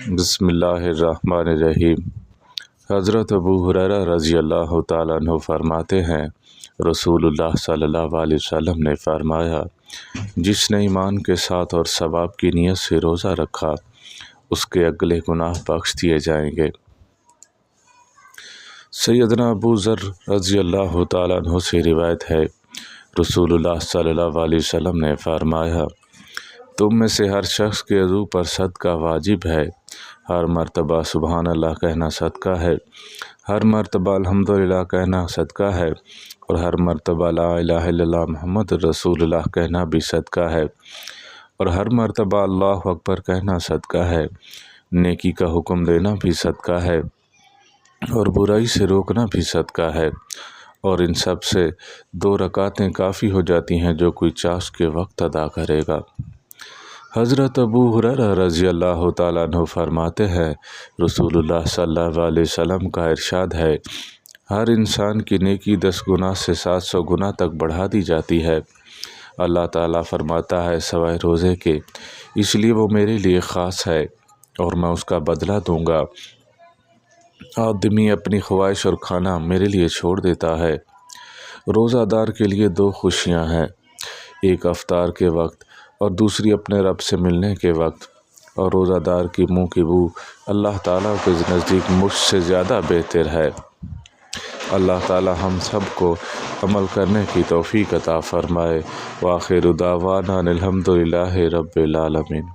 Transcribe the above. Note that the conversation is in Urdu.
بسم اللہ الرحمن الرحیم۔ حضرت ابو ہریرہ رضی اللہ تعالیٰ عنہ فرماتے ہیں، رسول اللہ صلی اللہ علیہ وسلم نے فرمایا، جس نے ایمان کے ساتھ اور ثواب کی نیت سے روزہ رکھا اس کے اگلے گناہ بخش دیے جائیں گے۔ سیدنا ابو ذر رضی اللہ تعالیٰ عنہ سے روایت ہے، رسول اللہ صلی اللہ علیہ وسلم نے فرمایا، تم میں سے ہر شخص کے عضو پر صدقہ واجب ہے۔ ہر مرتبہ سبحان اللہ کہنا صدقہ ہے، ہر مرتبہ الحمدللہ کہنا صدقہ ہے، اور ہر مرتبہ لا الہ الا اللہ محمد رسول اللہ کہنا بھی صدقہ ہے، اور ہر مرتبہ اللہ اکبر کہنا صدقہ ہے۔ نیکی کا حکم دینا بھی صدقہ ہے، اور برائی سے روکنا بھی صدقہ ہے، اور ان سب سے 2 رکعتیں کافی ہو جاتی ہیں جو کوئی چاش کے وقت ادا کرے گا۔ حضرت ابو ہریرہ رضی اللہ تعالیٰ عنہ فرماتے ہیں، رسول اللہ صلی اللہ علیہ وسلم کا ارشاد ہے، ہر انسان کی نیکی 10 گنا سے 700 گنا تک بڑھا دی جاتی ہے۔ اللہ تعالیٰ فرماتا ہے سوائے روزے کے، اس لیے وہ میرے لیے خاص ہے اور میں اس کا بدلہ دوں گا۔ آدمی اپنی خواہش اور کھانا میرے لیے چھوڑ دیتا ہے۔ روزہ دار کے لیے 2 خوشیاں ہیں، ایک افطار کے وقت اور دوسری اپنے رب سے ملنے کے وقت، اور روزہ دار کی منہ کی بو اللہ تعالیٰ کے نزدیک مجھ سے زیادہ بہتر ہے۔ اللہ تعالیٰ ہم سب کو عمل کرنے کی توفیق عطا فرمائے۔ وآخر دعوانا الحمدللہ رب العالمین۔